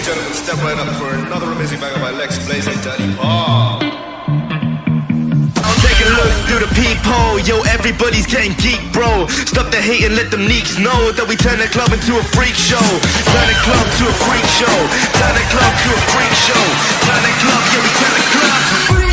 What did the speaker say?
gentlemen, step right up for another amazing banger by Lex Blaze and Daddy Paul. Take a look through the peephole, yo, everybody's getting geek, bro. Stop the hate and let them leaks know that we turn the club into a freak show. Turn the club to a freak show. Turn the club to a freak show. Turn the club, yeah, we turn the club to a freak show.